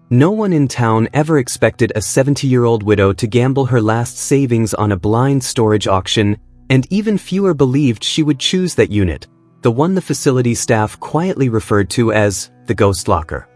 No one in town ever expected a 70-year-old widow to gamble her last savings on a blind storage auction, and even fewer believed she would choose that unit, the one the facility staff quietly referred to as the ghost locker.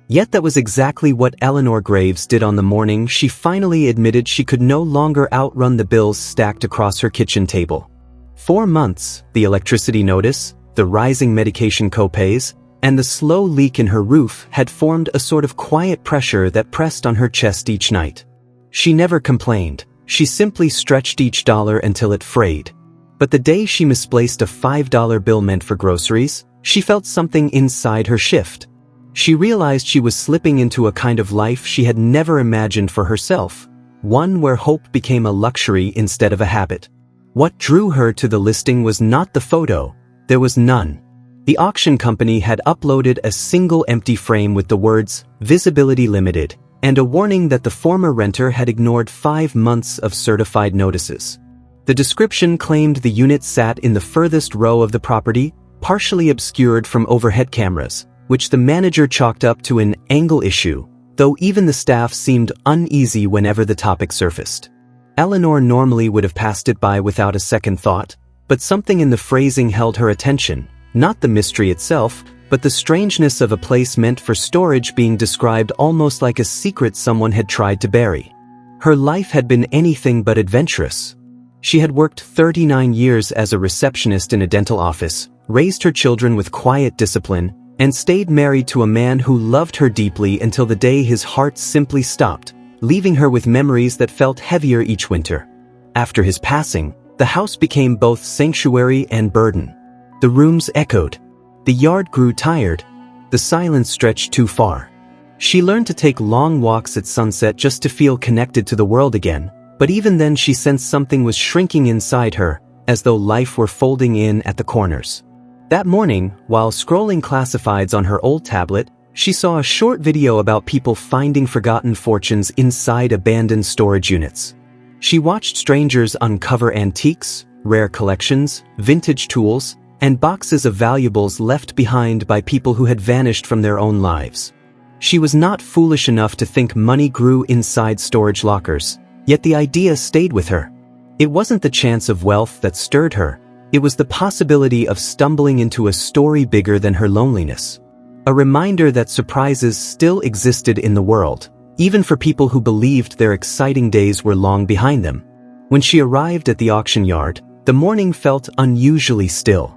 Yet that was exactly what Eleanor Graves did on the morning she finally admitted she could no longer outrun the bills stacked across her kitchen table. 4 months, the electricity notice, the rising medication copays, and the slow leak in her roof had formed a sort of quiet pressure that pressed on her chest each night. She never complained, she simply stretched each dollar until it frayed. But the day she misplaced a $5 bill meant for groceries, she felt something inside her shift. She realized she was slipping into a kind of life she had never imagined for herself, one where hope became a luxury instead of a habit. What drew her to the listing was not the photo, there was none. The auction company had uploaded a single empty frame with the words, "Visibility Limited," and a warning that the former renter had ignored 5 months of certified notices. The description claimed the unit sat in the furthest row of the property, partially obscured from overhead cameras, which the manager chalked up to an angle issue, though even the staff seemed uneasy whenever the topic surfaced. Eleanor normally would have passed it by without a second thought, but something in the phrasing held her attention, not the mystery itself, but the strangeness of a place meant for storage being described almost like a secret someone had tried to bury. Her life had been anything but adventurous. She had worked 39 years as a receptionist in a dental office, raised her children with quiet discipline, and stayed married to a man who loved her deeply until the day his heart simply stopped, leaving her with memories that felt heavier each winter. After his passing, the house became both sanctuary and burden. The rooms echoed. The yard grew tired. The silence stretched too far. She learned to take long walks at sunset just to feel connected to the world again, but even then she sensed something was shrinking inside her, as though life were folding in at the corners. That morning, while scrolling classifieds on her old tablet, she saw a short video about people finding forgotten fortunes inside abandoned storage units. She watched strangers uncover antiques, rare collections, vintage tools, and boxes of valuables left behind by people who had vanished from their own lives. She was not foolish enough to think money grew inside storage lockers, yet the idea stayed with her. It wasn't the chance of wealth that stirred her. It was the possibility of stumbling into a story bigger than her loneliness. A reminder that surprises still existed in the world, even for people who believed their exciting days were long behind them. When she arrived at the auction yard, the morning felt unusually still.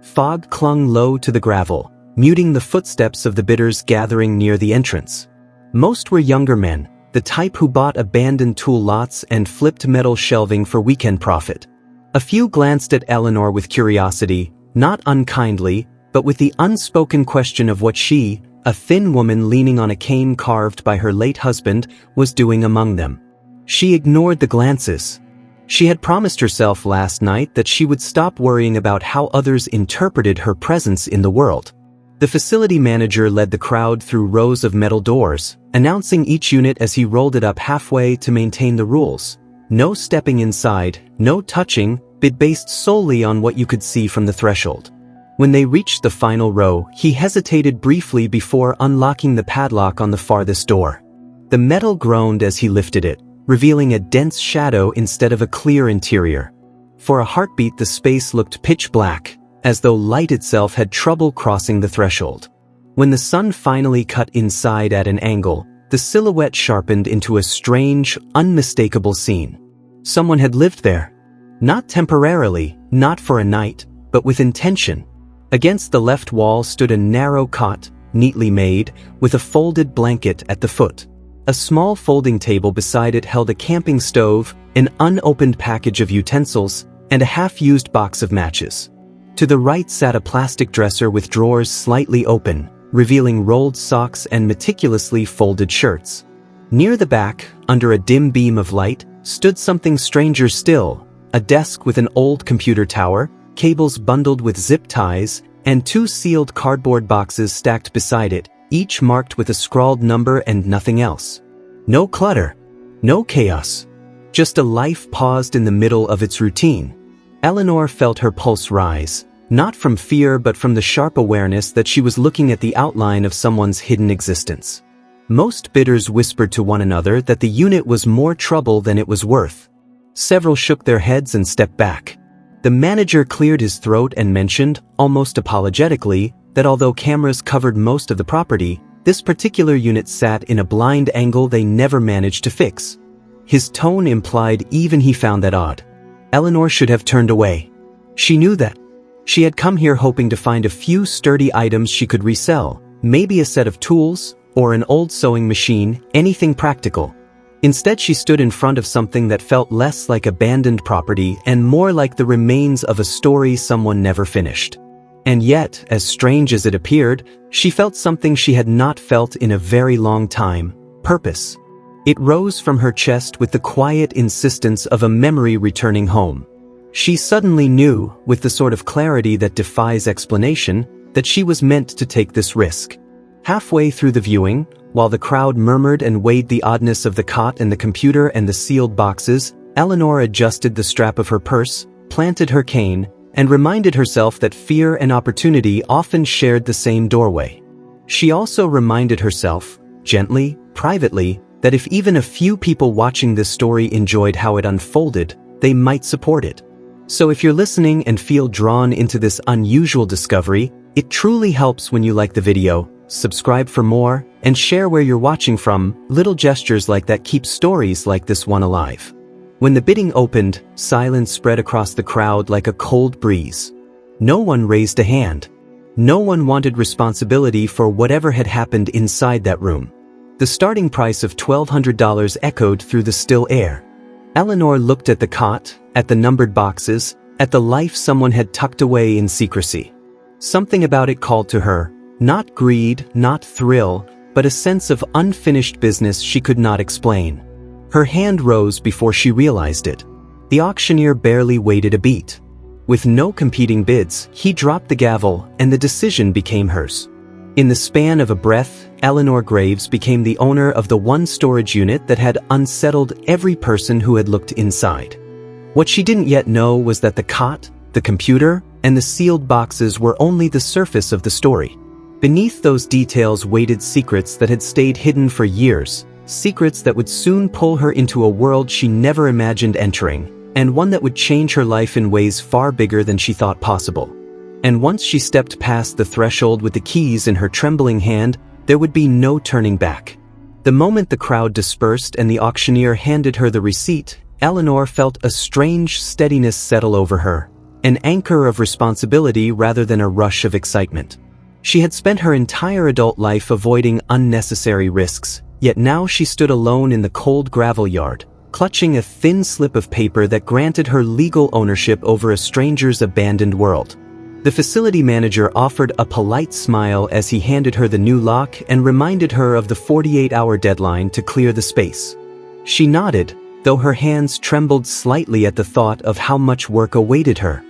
Fog clung low to the gravel, muting the footsteps of the bidders gathering near the entrance. Most were younger men, the type who bought abandoned tool lots and flipped metal shelving for weekend profit. A few glanced at Eleanor with curiosity, not unkindly, but with the unspoken question of what she, a thin woman leaning on a cane carved by her late husband, was doing among them. She ignored the glances. She had promised herself last night that she would stop worrying about how others interpreted her presence in the world. The facility manager led the crowd through rows of metal doors, announcing each unit as he rolled it up halfway to maintain the rules. No stepping inside, no touching, but based solely on what you could see from the threshold. When they reached the final row, he hesitated briefly before unlocking the padlock on the farthest door. The metal groaned as he lifted it, revealing a dense shadow instead of a clear interior. For a heartbeat, the space looked pitch black, as though light itself had trouble crossing the threshold. When the sun finally cut inside at an angle, the silhouette sharpened into a strange, unmistakable scene. Someone had lived there. Not temporarily, not for a night, but with intention. Against the left wall stood a narrow cot, neatly made, with a folded blanket at the foot. A small folding table beside it held a camping stove, an unopened package of utensils, and a half-used box of matches. To the right sat a plastic dresser with drawers slightly open, revealing rolled socks and meticulously folded shirts. Near the back, under a dim beam of light, stood something stranger still, a desk with an old computer tower, cables bundled with zip ties, and 2 sealed cardboard boxes stacked beside it, each marked with a scrawled number and nothing else. No clutter, no chaos, just a life paused in the middle of its routine. Eleanor felt her pulse rise, not from fear but from the sharp awareness that she was looking at the outline of someone's hidden existence. Most bidders whispered to one another that the unit was more trouble than it was worth. Several shook their heads and stepped back. The manager cleared his throat and mentioned, almost apologetically, that although cameras covered most of the property, this particular unit sat in a blind angle they never managed to fix. His tone implied even he found that odd. Eleanor should have turned away. She knew that. She had come here hoping to find a few sturdy items she could resell, maybe a set of tools, or an old sewing machine, anything practical. Instead, she stood in front of something that felt less like abandoned property and more like the remains of a story someone never finished. And yet, as strange as it appeared, she felt something she had not felt in a very long time: purpose. It rose from her chest with the quiet insistence of a memory returning home. She suddenly knew, with the sort of clarity that defies explanation, that she was meant to take this risk. Halfway through the viewing, while the crowd murmured and weighed the oddness of the cot and the computer and the sealed boxes, Eleanor adjusted the strap of her purse, planted her cane, and reminded herself that fear and opportunity often shared the same doorway. She also reminded herself, gently, privately, that if even a few people watching this story enjoyed how it unfolded, they might support it. So if you're listening and feel drawn into this unusual discovery, it truly helps when you like the video, subscribe for more, and share where you're watching from. Little gestures like that keep stories like this one alive. When the bidding opened, silence spread across the crowd like a cold breeze. No one raised a hand. No one wanted responsibility for whatever had happened inside that room. The starting price of $1,200 echoed through the still air. Eleanor looked at the cot, at the numbered boxes, at the life someone had tucked away in secrecy. Something about it called to her, not greed, not thrill, but a sense of unfinished business she could not explain. Her hand rose before she realized it. The auctioneer barely waited a beat. With no competing bids, he dropped the gavel, and the decision became hers. In the span of a breath, Eleanor Graves became the owner of the one storage unit that had unsettled every person who had looked inside. What she didn't yet know was that the cot, the computer, and the sealed boxes were only the surface of the story. Beneath those details waited secrets that had stayed hidden for years, secrets that would soon pull her into a world she never imagined entering, and one that would change her life in ways far bigger than she thought possible. And once she stepped past the threshold with the keys in her trembling hand, there would be no turning back. The moment the crowd dispersed and the auctioneer handed her the receipt, Eleanor felt a strange steadiness settle over her, an anchor of responsibility rather than a rush of excitement. She had spent her entire adult life avoiding unnecessary risks, yet now she stood alone in the cold gravel yard, clutching a thin slip of paper that granted her legal ownership over a stranger's abandoned world. The facility manager offered a polite smile as he handed her the new lock and reminded her of the 48-hour deadline to clear the space. She nodded, though her hands trembled slightly at the thought of how much work awaited her.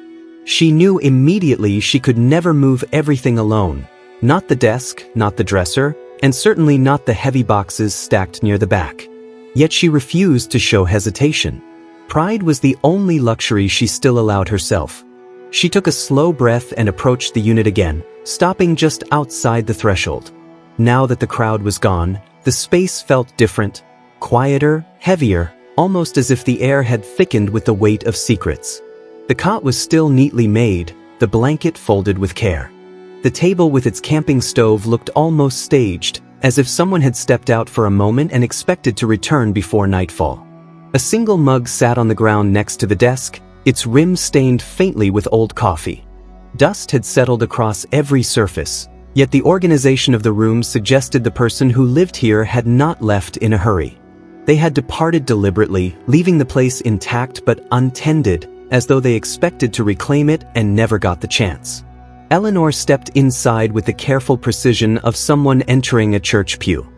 She knew immediately she could never move everything alone, not the desk, not the dresser, and certainly not the heavy boxes stacked near the back. Yet she refused to show hesitation. Pride was the only luxury she still allowed herself. She took a slow breath and approached the unit again, stopping just outside the threshold. Now that the crowd was gone, the space felt different, quieter, heavier, almost as if the air had thickened with the weight of secrets. The cot was still neatly made, the blanket folded with care. The table with its camping stove looked almost staged, as if someone had stepped out for a moment and expected to return before nightfall. A single mug sat on the ground next to the desk, its rim stained faintly with old coffee. Dust had settled across every surface, yet the organization of the room suggested the person who lived here had not left in a hurry. They had departed deliberately, leaving the place intact but untended, as though they expected to reclaim it and never got the chance. Eleanor stepped inside with the careful precision of someone entering a church pew.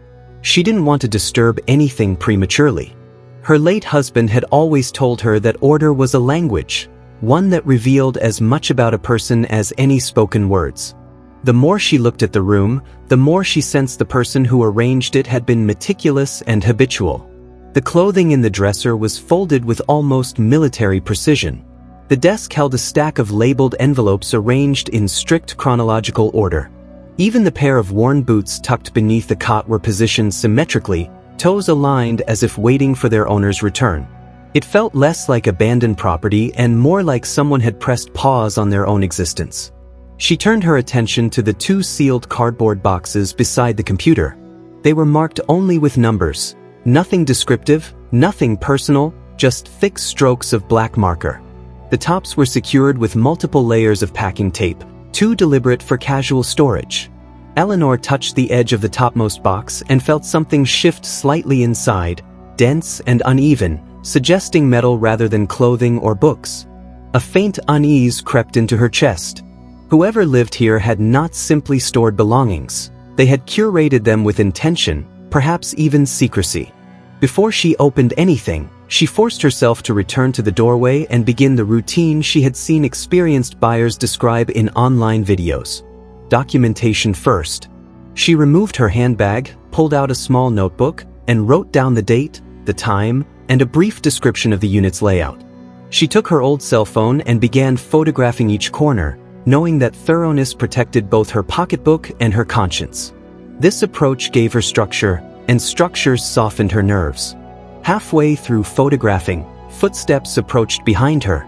She didn't want to disturb anything prematurely. Her late husband had always told her that order was a language, one that revealed as much about a person as any spoken words. The more she looked at the room, the more she sensed the person who arranged it had been meticulous and habitual. The clothing in the dresser was folded with almost military precision. The desk held a stack of labeled envelopes arranged in strict chronological order. Even the pair of worn boots tucked beneath the cot were positioned symmetrically, toes aligned as if waiting for their owner's return. It felt less like abandoned property and more like someone had pressed pause on their own existence. She turned her attention to the two sealed cardboard boxes beside the computer. They were marked only with numbers. Nothing descriptive, nothing personal, just thick strokes of black marker. The tops were secured with multiple layers of packing tape, too deliberate for casual storage. Eleanor touched the edge of the topmost box and felt something shift slightly inside, dense and uneven, suggesting metal rather than clothing or books. A faint unease crept into her chest. Whoever lived here had not simply stored belongings. They had curated them with intention, perhaps even secrecy. Before she opened anything, she forced herself to return to the doorway and begin the routine she had seen experienced buyers describe in online videos. Documentation first. She removed her handbag, pulled out a small notebook, and wrote down the date, the time, and a brief description of the unit's layout. She took her old cell phone and began photographing each corner, knowing that thoroughness protected both her pocketbook and her conscience. This approach gave her structure, and structure softened her nerves. Halfway through photographing, footsteps approached behind her.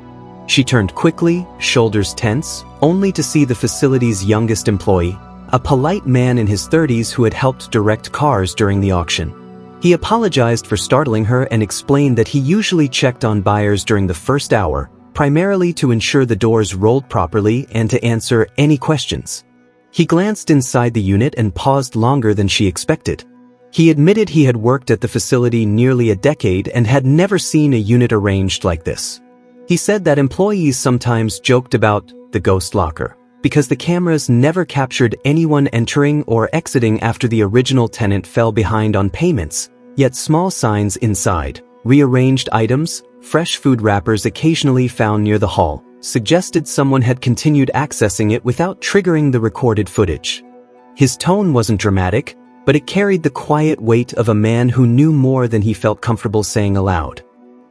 She turned quickly, shoulders tense, only to see the facility's youngest employee, a polite man in his 30s who had helped direct cars during the auction. He apologized for startling her and explained that he usually checked on buyers during the first hour, primarily to ensure the doors rolled properly and to answer any questions. He glanced inside the unit and paused longer than she expected. He admitted he had worked at the facility nearly a decade and had never seen a unit arranged like this. He said that employees sometimes joked about the ghost locker, because the cameras never captured anyone entering or exiting after the original tenant fell behind on payments, yet small signs inside, rearranged items, fresh food wrappers occasionally found near the hall, suggested someone had continued accessing it without triggering the recorded footage. His tone wasn't dramatic, but it carried the quiet weight of a man who knew more than he felt comfortable saying aloud.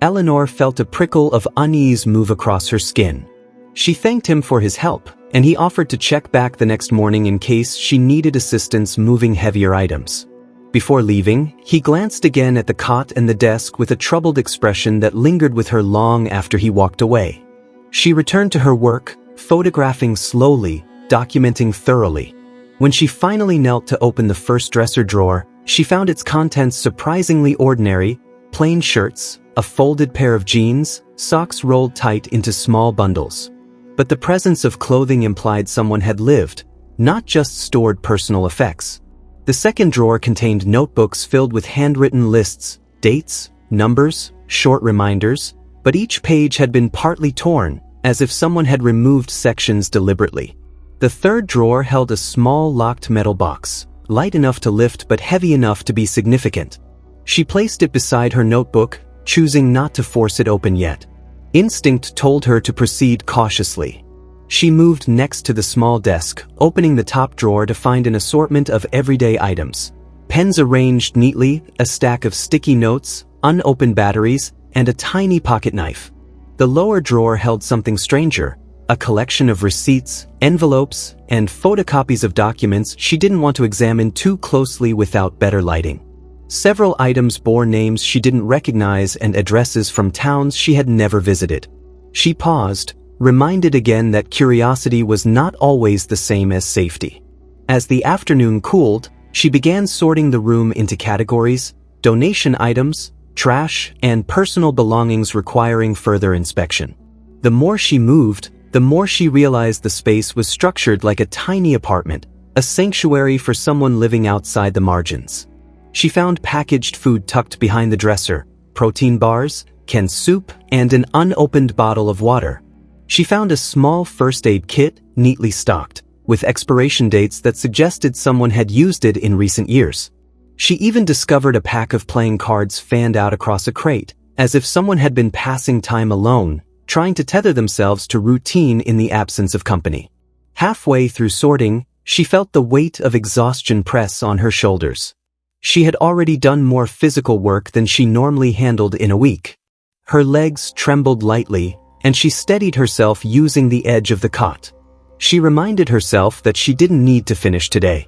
Eleanor felt a prickle of unease move across her skin. She thanked him for his help, and he offered to check back the next morning in case she needed assistance moving heavier items. Before leaving, he glanced again at the cot and the desk with a troubled expression that lingered with her long after he walked away. She returned to her work, photographing slowly, documenting thoroughly. When she finally knelt to open the first dresser drawer, she found its contents surprisingly ordinary: plain shirts, a folded pair of jeans, socks rolled tight into small bundles. But the presence of clothing implied someone had lived, not just stored personal effects. The second drawer contained notebooks filled with handwritten lists, dates, numbers, short reminders, but each page had been partly torn, as if someone had removed sections deliberately. The third drawer held a small locked metal box, light enough to lift but heavy enough to be significant. She placed it beside her notebook, choosing not to force it open yet. Instinct told her to proceed cautiously. She moved next to the small desk, opening the top drawer to find an assortment of everyday items. Pens arranged neatly, a stack of sticky notes, unopened batteries, and a tiny pocket knife. The lower drawer held something stranger, a collection of receipts, envelopes, and photocopies of documents she didn't want to examine too closely without better lighting. Several items bore names she didn't recognize and addresses from towns she had never visited. She paused, reminded again that curiosity was not always the same as safety. As the afternoon cooled, she began sorting the room into categories: donation items, trash, and personal belongings requiring further inspection. The more she moved, the more she realized the space was structured like a tiny apartment, a sanctuary for someone living outside the margins. She found packaged food tucked behind the dresser, protein bars, canned soup, and an unopened bottle of water. She found a small first aid kit, neatly stocked, with expiration dates that suggested someone had used it in recent years. She even discovered a pack of playing cards fanned out across a crate, as if someone had been passing time alone, trying to tether themselves to routine in the absence of company. Halfway through sorting, she felt the weight of exhaustion press on her shoulders. She had already done more physical work than she normally handled in a week. Her legs trembled lightly, and she steadied herself using the edge of the cot. She reminded herself that she didn't need to finish today.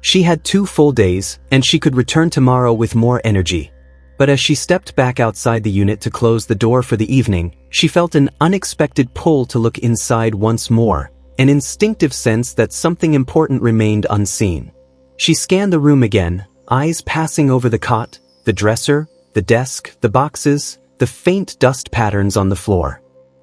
She had 2 full days, and she could return tomorrow with more energy. But as she stepped back outside the unit to close the door for the evening, she felt an unexpected pull to look inside once more, an instinctive sense that something important remained unseen. She scanned the room again, eyes passing over the cot, the dresser, the desk, the boxes, the faint dust patterns on the floor.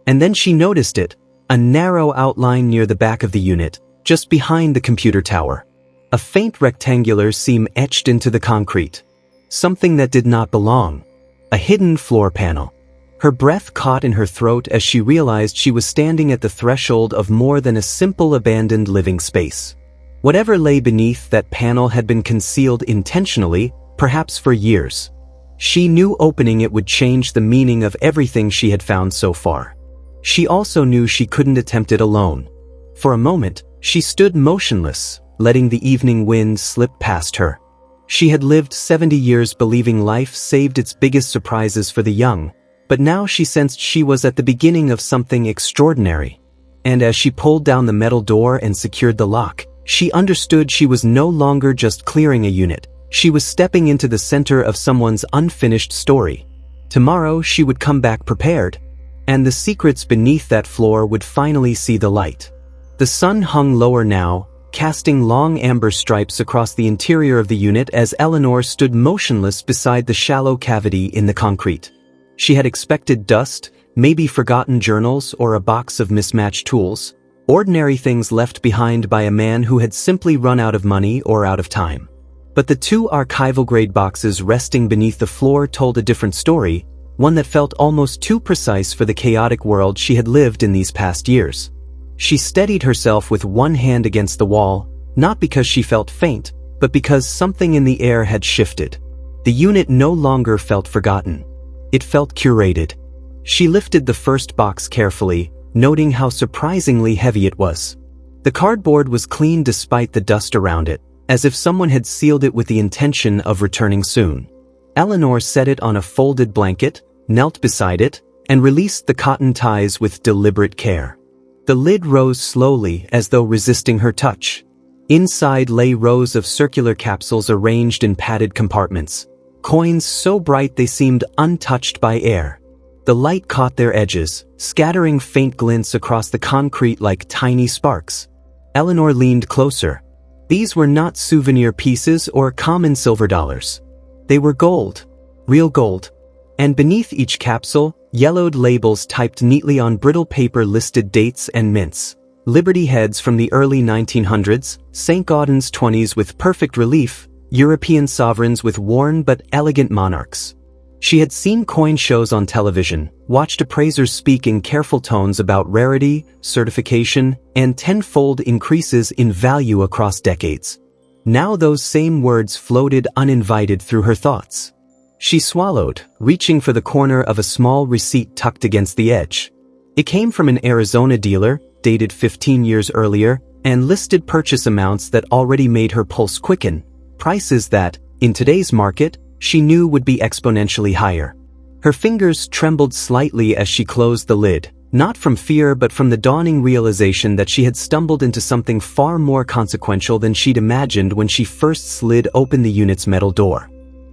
And then she noticed it, a narrow outline near the back of the unit, just behind the computer tower. A faint rectangular seam etched into the concrete. Something that did not belong. A hidden floor panel. Her breath caught in her throat as she realized she was standing at the threshold of more than a simple abandoned living space. Whatever lay beneath that panel had been concealed intentionally, perhaps for years. She knew opening it would change the meaning of everything she had found so far. She also knew she couldn't attempt it alone. For a moment, she stood motionless, letting the evening wind slip past her. She had lived 70 years believing life saved its biggest surprises for the young, but now she sensed she was at the beginning of something extraordinary. And as she pulled down the metal door and secured the lock, she understood she was no longer just clearing a unit. She was stepping into the center of someone's unfinished story. Tomorrow she would come back prepared, and the secrets beneath that floor would finally see the light. The sun hung lower now, casting long amber stripes across the interior of the unit as Eleanor stood motionless beside the shallow cavity in the concrete. She had expected dust, maybe forgotten journals or a box of mismatched tools, ordinary things left behind by a man who had simply run out of money or out of time. But the 2 archival-grade boxes resting beneath the floor told a different story, one that felt almost too precise for the chaotic world she had lived in these past years. She steadied herself with one hand against the wall, not because she felt faint, but because something in the air had shifted. The unit no longer felt forgotten. It felt curated. She lifted the first box carefully, noting how surprisingly heavy it was. The cardboard was clean despite the dust around it, as if someone had sealed it with the intention of returning soon. Eleanor set it on a folded blanket, knelt beside it, and released the cotton ties with deliberate care. The lid rose slowly as though resisting her touch. Inside lay rows of circular capsules arranged in padded compartments, coins so bright they seemed untouched by air. The light caught their edges, scattering faint glints across the concrete like tiny sparks. Eleanor leaned closer. These were not souvenir pieces or common silver dollars. They were gold, real gold. And beneath each capsule, yellowed labels typed neatly on brittle paper listed dates and mints. Liberty heads from the early 1900s, St. Gaudens 20s with perfect relief, European sovereigns with worn but elegant monarchs. She had seen coin shows on television, watched appraisers speak in careful tones about rarity, certification, and tenfold increases in value across decades. Now those same words floated uninvited through her thoughts. She swallowed, reaching for the corner of a small receipt tucked against the edge. It came from an Arizona dealer, dated 15 years earlier, and listed purchase amounts that already made her pulse quicken, prices that, in today's market, she knew would be exponentially higher. Her fingers trembled slightly as she closed the lid, not from fear but from the dawning realization that she had stumbled into something far more consequential than she'd imagined when she first slid open the unit's metal door.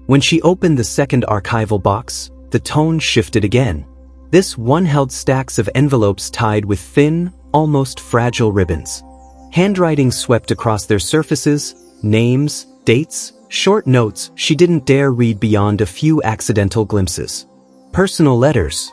When she opened the second archival box, the tone shifted again. This one held stacks of envelopes tied with thin, almost fragile ribbons. Handwriting swept across their surfaces, names, dates, short notes she didn't dare read beyond a few accidental glimpses. Personal letters,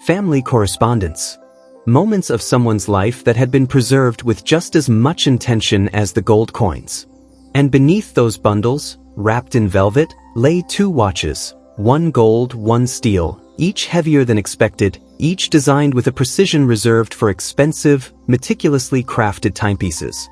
family correspondence, moments of someone's life that had been preserved with just as much intention as the gold coins. And beneath those bundles, wrapped in velvet, lay 2 watches, one gold, one steel, each heavier than expected, each designed with a precision reserved for expensive, meticulously crafted timepieces.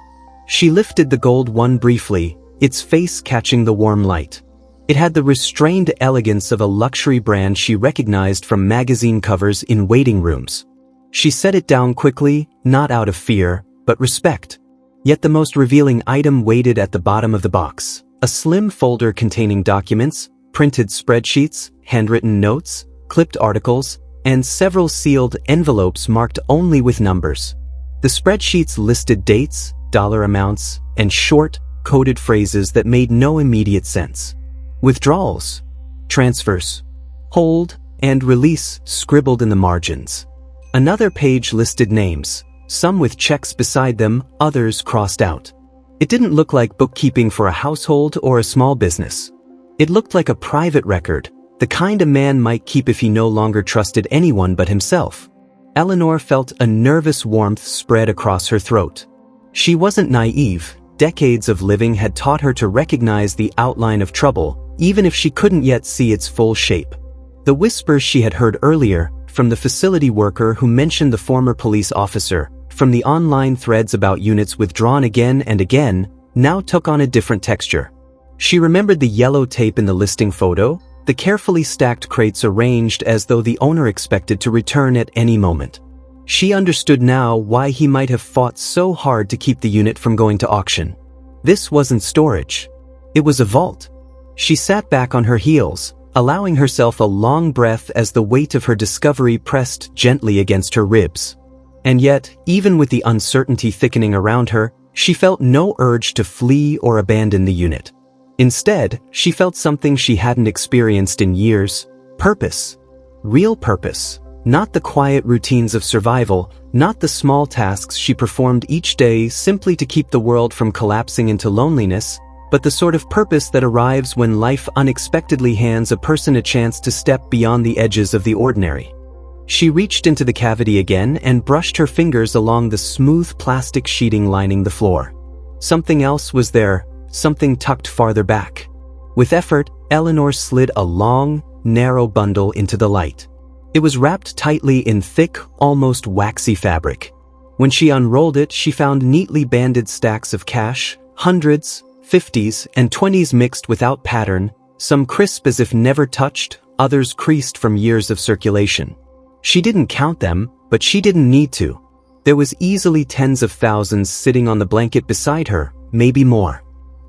She lifted the gold one briefly, its face catching the warm light. It had the restrained elegance of a luxury brand she recognized from magazine covers in waiting rooms. She set it down quickly, not out of fear, but respect. Yet the most revealing item waited at the bottom of the box. A slim folder containing documents, printed spreadsheets, handwritten notes, clipped articles, and several sealed envelopes marked only with numbers. The spreadsheets listed dates, dollar amounts, and short, coded phrases that made no immediate sense. Withdrawals, transfers, hold, and release scribbled in the margins. Another page listed names, some with checks beside them, others crossed out. It didn't look like bookkeeping for a household or a small business. It looked like a private record, the kind a man might keep if he no longer trusted anyone but himself. Eleanor felt a nervous warmth spread across her throat. She wasn't naive. Decades of living had taught her to recognize the outline of trouble, even if she couldn't yet see its full shape. The whispers she had heard earlier, from the facility worker who mentioned the former police officer, from the online threads about units withdrawn again and again, now took on a different texture. She remembered the yellow tape in the listing photo, the carefully stacked crates arranged as though the owner expected to return at any moment. She understood now why he might have fought so hard to keep the unit from going to auction. This wasn't storage. It was a vault. She sat back on her heels, allowing herself a long breath as the weight of her discovery pressed gently against her ribs. And yet, even with the uncertainty thickening around her, she felt no urge to flee or abandon the unit. Instead, she felt something she hadn't experienced in years: purpose. Real purpose. Not the quiet routines of survival, not the small tasks she performed each day simply to keep the world from collapsing into loneliness, but the sort of purpose that arrives when life unexpectedly hands a person a chance to step beyond the edges of the ordinary. She reached into the cavity again and brushed her fingers along the smooth plastic sheeting lining the floor. Something else was there, something tucked farther back. With effort, Eleanor slid a long, narrow bundle into the light. It was wrapped tightly in thick, almost waxy fabric. When she unrolled it, she found neatly banded stacks of cash, hundreds, 50s, and 20s mixed without pattern, some crisp as if never touched, others creased from years of circulation. She didn't count them, but she didn't need to. There was easily tens of thousands sitting on the blanket beside her, maybe more.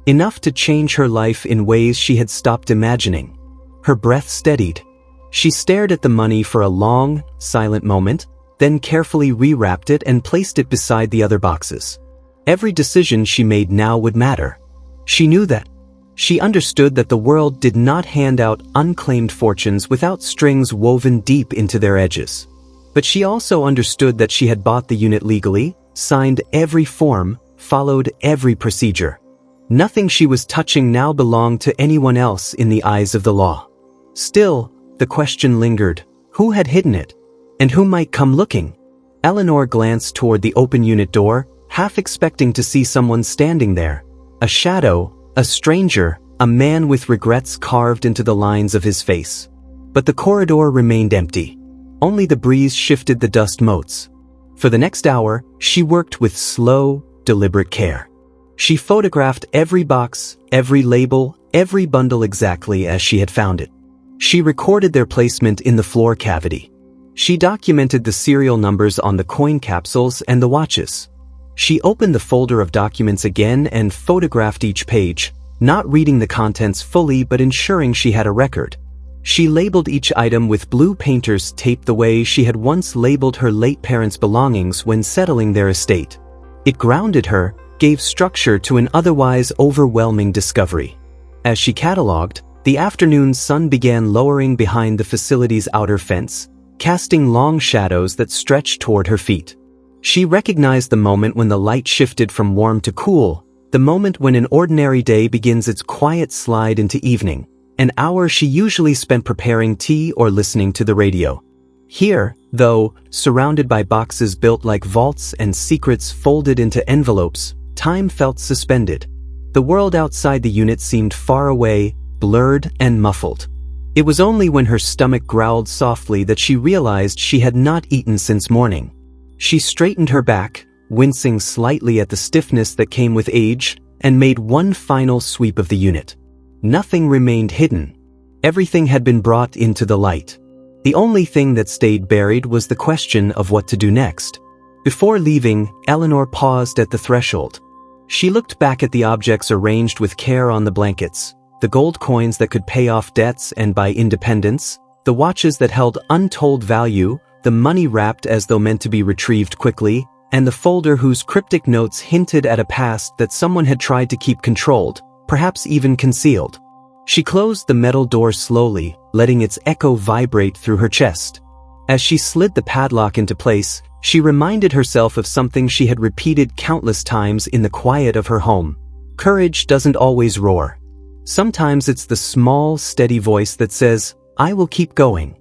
Enough to change her life in ways she had stopped imagining. Her breath steadied. She stared at the money for a long, silent moment, then carefully rewrapped it and placed it beside the other boxes. Every decision she made now would matter. She knew that. She understood that the world did not hand out unclaimed fortunes without strings woven deep into their edges. But she also understood that she had bought the unit legally, signed every form, followed every procedure. Nothing she was touching now belonged to anyone else in the eyes of the law. Still, the question lingered: who had hidden it? And who might come looking? Eleanor glanced toward the open unit door, half expecting to see someone standing there. A shadow, a stranger, a man with regrets carved into the lines of his face. But the corridor remained empty. Only the breeze shifted the dust motes. For the next hour, she worked with slow, deliberate care. She photographed every box, every label, every bundle exactly as she had found it. She recorded their placement in the floor cavity. She documented the serial numbers on the coin capsules and the watches. She opened the folder of documents again and photographed each page, not reading the contents fully but ensuring she had a record. She labeled each item with blue painter's tape the way she had once labeled her late parents' belongings when settling their estate. It grounded her, gave structure to an otherwise overwhelming discovery. As she cataloged, the afternoon sun began lowering behind the facility's outer fence, casting long shadows that stretched toward her feet. She recognized the moment when the light shifted from warm to cool, the moment when an ordinary day begins its quiet slide into evening, an hour she usually spent preparing tea or listening to the radio. Here, though, surrounded by boxes built like vaults and secrets folded into envelopes, time felt suspended. The world outside the unit seemed far away, blurred and muffled. It was only when her stomach growled softly that she realized she had not eaten since morning. She straightened her back, wincing slightly at the stiffness that came with age, and made one final sweep of the unit. Nothing remained hidden. Everything had been brought into the light. The only thing that stayed buried was the question of what to do next. Before leaving, Eleanor paused at the threshold. She looked back at the objects arranged with care on the blankets, the gold coins that could pay off debts and buy independence, the watches that held untold value, the money wrapped as though meant to be retrieved quickly, and the folder whose cryptic notes hinted at a past that someone had tried to keep controlled, perhaps even concealed. She closed the metal door slowly, letting its echo vibrate through her chest. As she slid the padlock into place, she reminded herself of something she had repeated countless times in the quiet of her home. Courage doesn't always roar. Sometimes it's the small, steady voice that says, "I will keep going."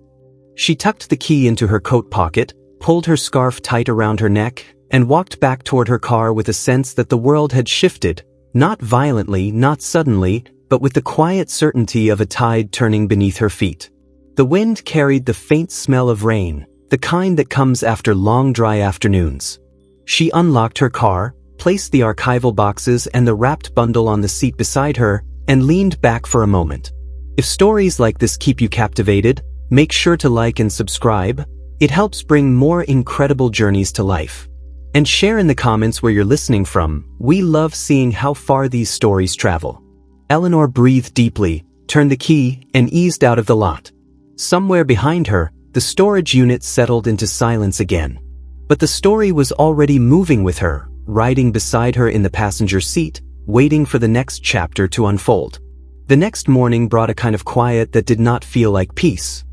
She tucked the key into her coat pocket, pulled her scarf tight around her neck, and walked back toward her car with a sense that the world had shifted, not violently, not suddenly, but with the quiet certainty of a tide turning beneath her feet. The wind carried the faint smell of rain, the kind that comes after long dry afternoons. She unlocked her car, placed the archival boxes and the wrapped bundle on the seat beside her, and leaned back for a moment. If stories like this keep you captivated, make sure to like and subscribe. It helps bring more incredible journeys to life. And share in the comments where you're listening from. We love seeing how far these stories travel. Eleanor breathed deeply, turned the key, and eased out of the lot. Somewhere behind her, the storage unit settled into silence again. But the story was already moving with her, riding beside her in the passenger seat, waiting for the next chapter to unfold. The next morning brought a kind of quiet that did not feel like peace.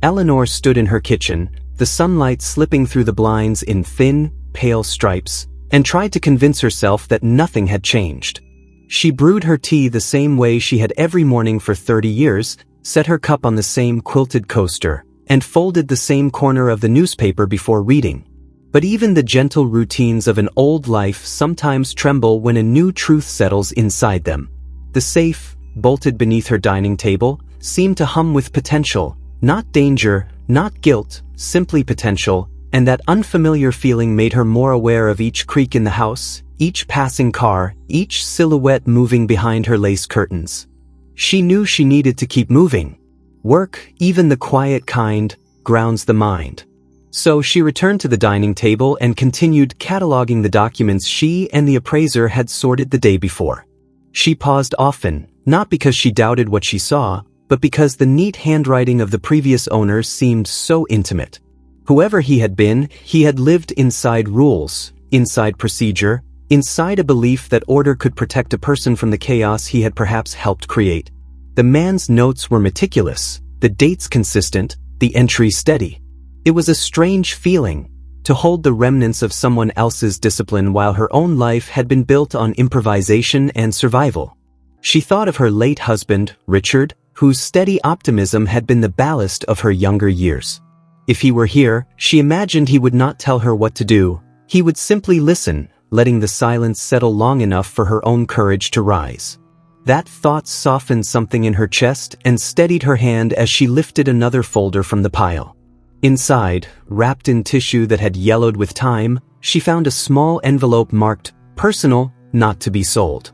Eleanor stood in her kitchen, the sunlight slipping through the blinds in thin, pale stripes, and tried to convince herself that nothing had changed. She brewed her tea the same way she had every morning for 30 years, set her cup on the same quilted coaster, and folded the same corner of the newspaper before reading. But even the gentle routines of an old life sometimes tremble when a new truth settles inside them. The safe, bolted beneath her dining table, seemed to hum with potential, not danger, not guilt, simply potential, and that unfamiliar feeling made her more aware of each creak in the house, each passing car, each silhouette moving behind her lace curtains. She knew she needed to keep moving. Work, even the quiet kind, grounds the mind. So she returned to the dining table and continued cataloging the documents she and the appraiser had sorted the day before. She paused often, not because she doubted what she saw, but because the neat handwriting of the previous owner seemed so intimate. Whoever he had been, he had lived inside rules, inside procedure, inside a belief that order could protect a person from the chaos he had perhaps helped create. The man's notes were meticulous, the dates consistent, the entries steady. It was a strange feeling, to hold the remnants of someone else's discipline while her own life had been built on improvisation and survival. She thought of her late husband, Richard, whose steady optimism had been the ballast of her younger years. If he were here, she imagined he would not tell her what to do. He would simply listen, letting the silence settle long enough for her own courage to rise. That thought softened something in her chest and steadied her hand as she lifted another folder from the pile. Inside, wrapped in tissue that had yellowed with time, she found a small envelope marked, "Personal, not to be sold."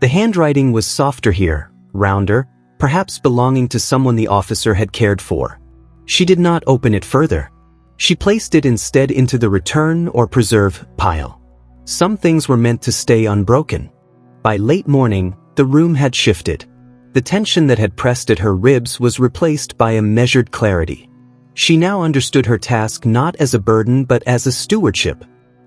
The handwriting was softer here, rounder, perhaps belonging to someone the officer had cared for. She did not open it further. She placed it instead into the return or preserve pile. Some things were meant to stay unbroken. By late morning, the room had shifted. The tension that had pressed at her ribs was replaced by a measured clarity. She now understood her task not as a burden but as a stewardship.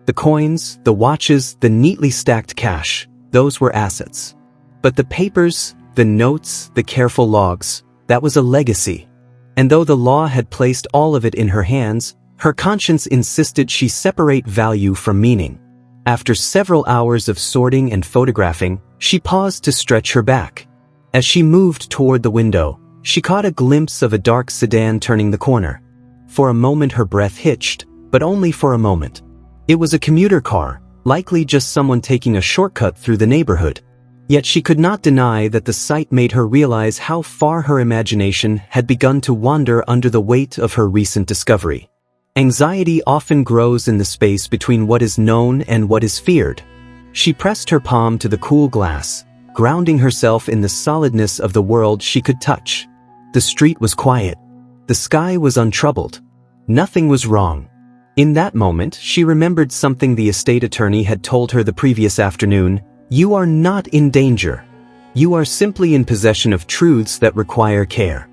The coins, the watches, the neatly stacked cash, those were assets. But the papers, the notes, the careful logs, that was a legacy. And though the law had placed all of it in her hands, her conscience insisted she separate value from meaning. After several hours of sorting and photographing, she paused to stretch her back. As she moved toward the window, she caught a glimpse of a dark sedan turning the corner. For a moment her breath hitched, but only for a moment. It was a commuter car, likely just someone taking a shortcut through the neighborhood. Yet she could not deny that the sight made her realize how far her imagination had begun to wander under the weight of her recent discovery. Anxiety often grows in the space between what is known and what is feared. She pressed her palm to the cool glass, grounding herself in the solidness of the world she could touch. The street was quiet. The sky was untroubled. Nothing was wrong. In that moment, she remembered something the estate attorney had told her the previous afternoon. "You are not in danger. You are simply in possession of truths that require care."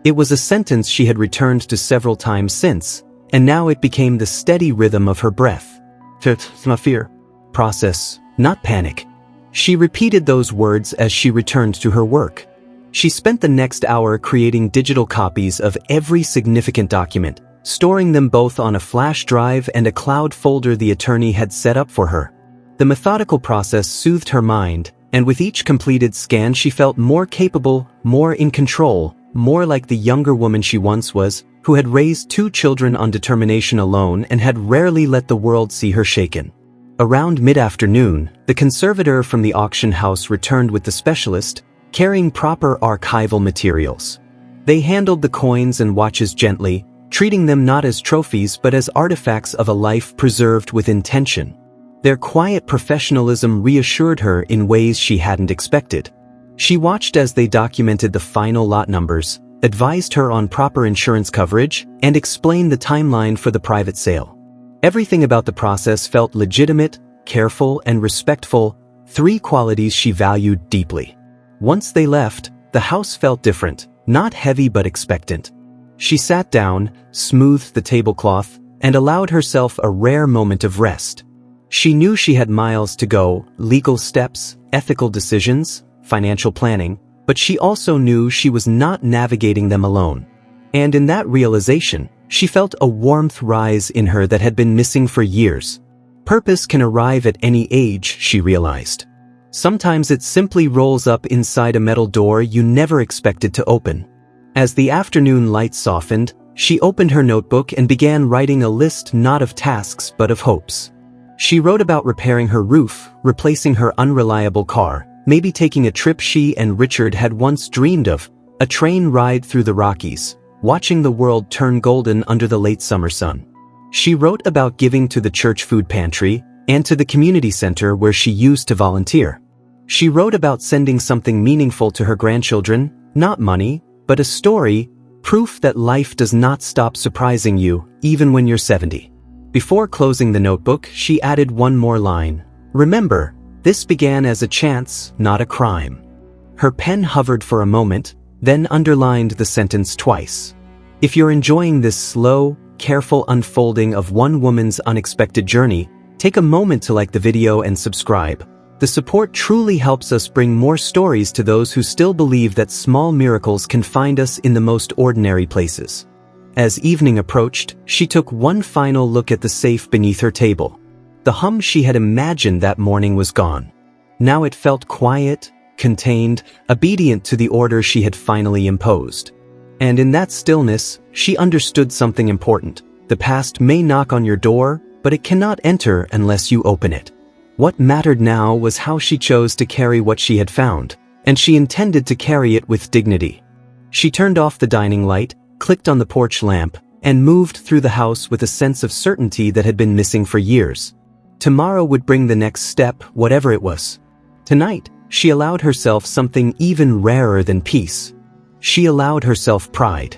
It was a sentence she had returned to several times since, and now it became the steady rhythm of her breath. It's my fear. Process, not panic. She repeated those words as she returned to her work. She spent the next hour creating digital copies of every significant document, storing them both on a flash drive and a cloud folder the attorney had set up for her. The methodical process soothed her mind, and with each completed scan she felt more capable, more in control, more like the younger woman she once was, who had raised 2 children on determination alone and had rarely let the world see her shaken. Around mid-afternoon, the conservator from the auction house returned with the specialist, carrying proper archival materials. They handled the coins and watches gently, treating them not as trophies but as artifacts of a life preserved with intention. Their quiet professionalism reassured her in ways she hadn't expected. She watched as they documented the final lot numbers, advised her on proper insurance coverage, and explained the timeline for the private sale. Everything about the process felt legitimate, careful, and respectful, 3 qualities she valued deeply. Once they left, the house felt different, not heavy but expectant. She sat down, smoothed the tablecloth, and allowed herself a rare moment of rest. She knew she had miles to go, legal steps, ethical decisions, financial planning, but she also knew she was not navigating them alone. And in that realization, she felt a warmth rise in her that had been missing for years. Purpose can arrive at any age, she realized. Sometimes it simply rolls up inside a metal door you never expected to open. As the afternoon light softened, she opened her notebook and began writing a list not of tasks but of hopes. She wrote about repairing her roof, replacing her unreliable car, maybe taking a trip she and Richard had once dreamed of, a train ride through the Rockies, watching the world turn golden under the late summer sun. She wrote about giving to the church food pantry and to the community center where she used to volunteer. She wrote about sending something meaningful to her grandchildren, not money, but a story, proof that life does not stop surprising you, even when you're 70. Before closing the notebook, she added one more line. Remember, this began as a chance, not a crime. Her pen hovered for a moment, then underlined the sentence twice. If you're enjoying this slow, careful unfolding of one woman's unexpected journey, take a moment to like the video and subscribe. The support truly helps us bring more stories to those who still believe that small miracles can find us in the most ordinary places. As evening approached, she took one final look at the safe beneath her table. The hum she had imagined that morning was gone. Now it felt quiet, contained, obedient to the order she had finally imposed. And in that stillness, she understood something important. The past may knock on your door, but it cannot enter unless you open it. What mattered now was how she chose to carry what she had found, and she intended to carry it with dignity. She turned off the dining light, clicked on the porch lamp, and moved through the house with a sense of certainty that had been missing for years. Tomorrow would bring the next step, whatever it was. Tonight, she allowed herself something even rarer than peace. She allowed herself pride.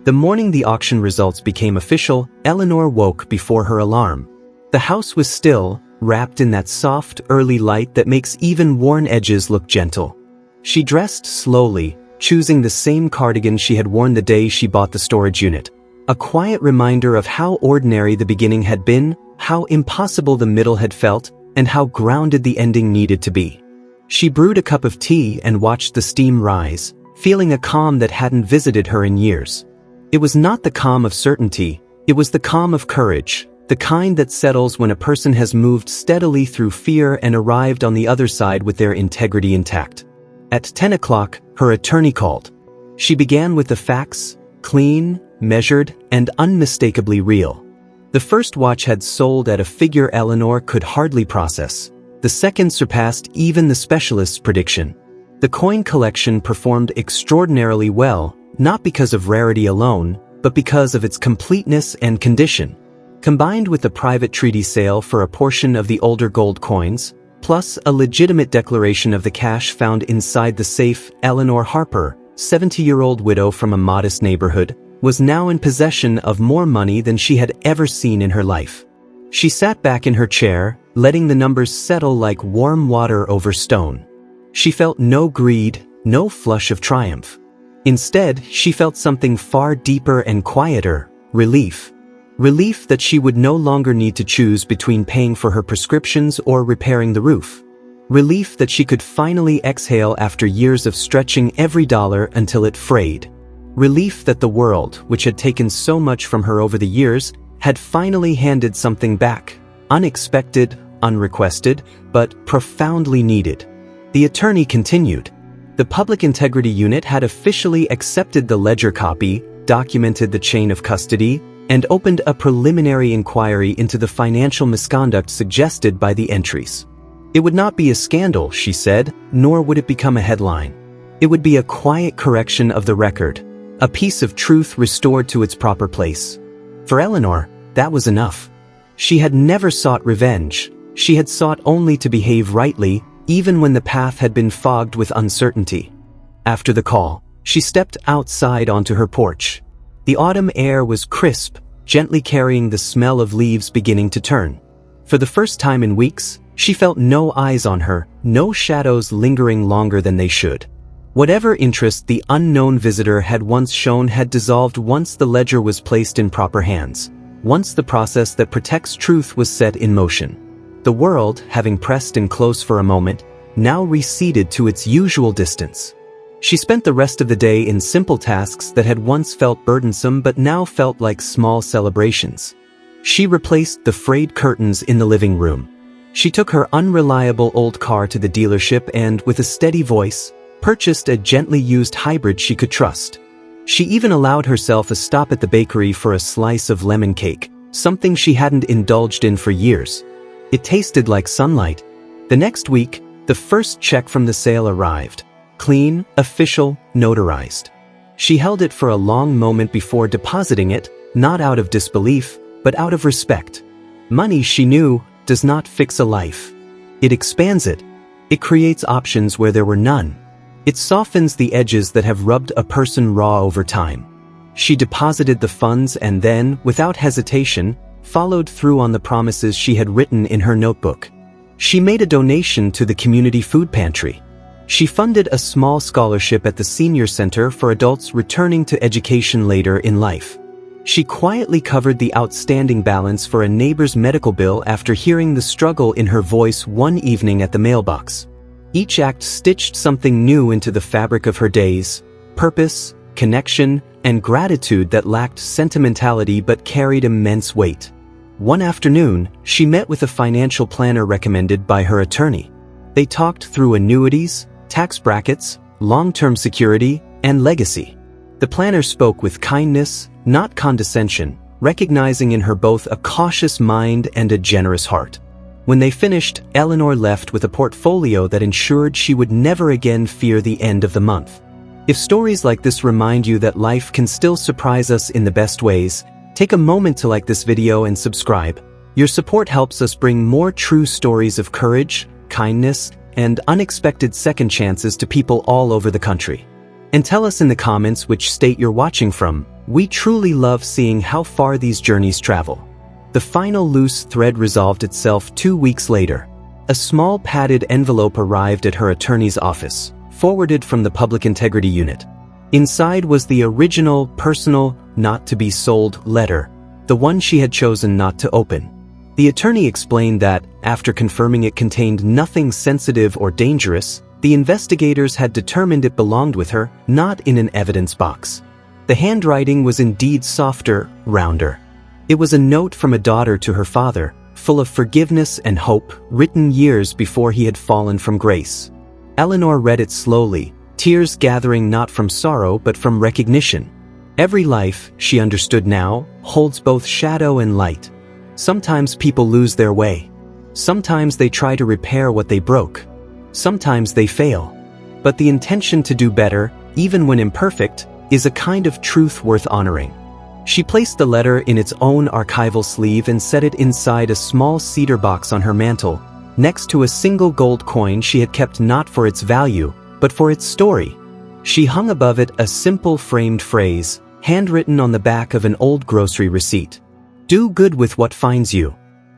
The morning the auction results became official, Eleanor woke before her alarm. The house was still, wrapped in that soft, early light that makes even worn edges look gentle. She dressed slowly, choosing the same cardigan she had worn the day she bought the storage unit. A quiet reminder of how ordinary the beginning had been, how impossible the middle had felt, and how grounded the ending needed to be. She brewed a cup of tea and watched the steam rise, feeling a calm that hadn't visited her in years. It was not the calm of certainty, it was the calm of courage, the kind that settles when a person has moved steadily through fear and arrived on the other side with their integrity intact. At 10 o'clock, her attorney called. She began with the facts, clean, measured, and unmistakably real. The first watch had sold at a figure Eleanor could hardly process. The second surpassed even the specialist's prediction. The coin collection performed extraordinarily well, not because of rarity alone, but because of its completeness and condition. Combined with the private treaty sale for a portion of the older gold coins, plus a legitimate declaration of the cash found inside the safe, Eleanor Harper, 70-year-old widow from a modest neighborhood, was now in possession of more money than she had ever seen in her life. She sat back in her chair, letting the numbers settle like warm water over stone. She felt no greed, no flush of triumph. Instead, she felt something far deeper and quieter, relief. Relief that she would no longer need to choose between paying for her prescriptions or repairing the roof. Relief that she could finally exhale after years of stretching every dollar until it frayed. Relief that the world, which had taken so much from her over the years, had finally handed something back. Unexpected, unrequested, but profoundly needed. The attorney continued. The Public Integrity Unit had officially accepted the ledger copy, documented the chain of custody, and opened a preliminary inquiry into the financial misconduct suggested by the entries. It would not be a scandal, she said, nor would it become a headline. It would be a quiet correction of the record, a piece of truth restored to its proper place. For Eleanor, that was enough. She had never sought revenge. She had sought only to behave rightly, even when the path had been fogged with uncertainty. After the call, she stepped outside onto her porch. The autumn air was crisp, gently carrying the smell of leaves beginning to turn. For the first time in weeks, she felt no eyes on her, no shadows lingering longer than they should. Whatever interest the unknown visitor had once shown had dissolved once the ledger was placed in proper hands, once the process that protects truth was set in motion. The world, having pressed in close for a moment, now receded to its usual distance. She spent the rest of the day in simple tasks that had once felt burdensome but now felt like small celebrations. She replaced the frayed curtains in the living room. She took her unreliable old car to the dealership and, with a steady voice, purchased a gently used hybrid she could trust. She even allowed herself a stop at the bakery for a slice of lemon cake, something she hadn't indulged in for years. It tasted like sunlight. The next week, the first check from the sale arrived. Clean, official, notarized. She held it for a long moment before depositing it, not out of disbelief, but out of respect. Money, she knew, does not fix a life. It expands it. It creates options where there were none. It softens the edges that have rubbed a person raw over time. She deposited the funds and then, without hesitation, followed through on the promises she had written in her notebook. She made a donation to the community food pantry. She funded a small scholarship at the senior center for adults returning to education later in life. She quietly covered the outstanding balance for a neighbor's medical bill after hearing the struggle in her voice one evening at the mailbox. Each act stitched something new into the fabric of her days: purpose, connection, and gratitude that lacked sentimentality but carried immense weight. One afternoon, she met with a financial planner recommended by her attorney. They talked through annuities, tax brackets, long-term security, and legacy. The planner spoke with kindness, not condescension, recognizing in her both a cautious mind and a generous heart. When they finished, Eleanor left with a portfolio that ensured she would never again fear the end of the month. If stories like this remind you that life can still surprise us in the best ways, take a moment to like this video and subscribe. Your support helps us bring more true stories of courage, kindness, and unexpected second chances to people all over the country. And tell us in the comments which state you're watching from. We truly love seeing how far these journeys travel. The final loose thread resolved itself 2 weeks later. A small padded envelope arrived at her attorney's office, forwarded from the Public Integrity Unit. Inside was the original, personal, not-to-be-sold letter, the one she had chosen not to open. The attorney explained that, after confirming it contained nothing sensitive or dangerous, the investigators had determined it belonged with her, not in an evidence box. The handwriting was indeed softer, rounder. It was a note from a daughter to her father, full of forgiveness and hope, written years before he had fallen from grace. Eleanor read it slowly, tears gathering not from sorrow but from recognition. Every life, she understood now, holds both shadow and light. Sometimes people lose their way. Sometimes they try to repair what they broke. Sometimes they fail. But the intention to do better, even when imperfect, is a kind of truth worth honoring. She placed the letter in its own archival sleeve and set it inside a small cedar box on her mantel, next to a single gold coin she had kept not for its value, but for its story. She hung above it a simple framed phrase, handwritten on the back of an old grocery receipt. "Do good with what finds you."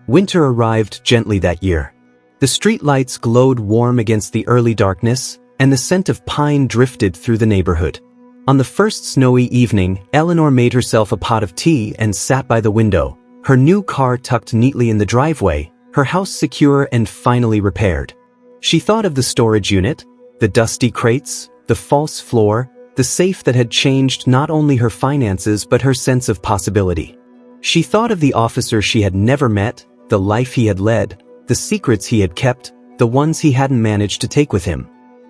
Winter arrived gently that year. The streetlights glowed warm against the early darkness, and the scent of pine drifted through the neighborhood. On the first snowy evening, Eleanor made herself a pot of tea and sat by the window, her new car tucked neatly in the driveway, her house secure and finally repaired. She thought of the storage unit, the dusty crates, the false floor, the safe that had changed not only her finances but her sense of possibility. She thought of the officer she had never met, the life he had led, the secrets he had kept, the ones he hadn't managed to take with him.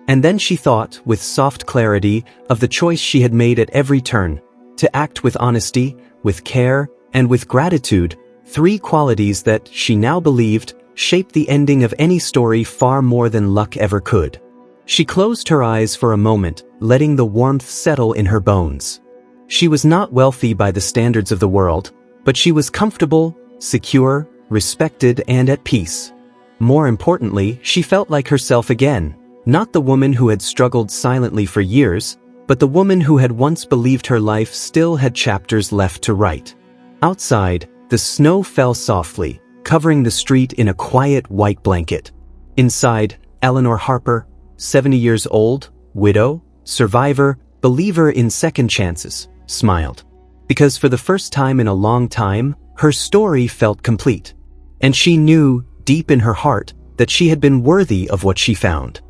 And then she thought, with soft clarity, of the choice she had made at every turn, to act with honesty, with care, and with gratitude, three qualities that, she now believed, shaped the ending of any story far more than luck ever could. She closed her eyes for a moment, letting the warmth settle in her bones. She was not wealthy by the standards of the world, but she was comfortable, secure, respected, and at peace. More importantly, she felt like herself again, not the woman who had struggled silently for years, but the woman who had once believed her life still had chapters left to write. Outside, the snow fell softly, covering the street in a quiet white blanket. Inside, Eleanor Harper, 70 years old, widow, survivor, believer in second chances, smiled. Because for the first time in a long time, her story felt complete. And she knew, deep in her heart, that she had been worthy of what she found.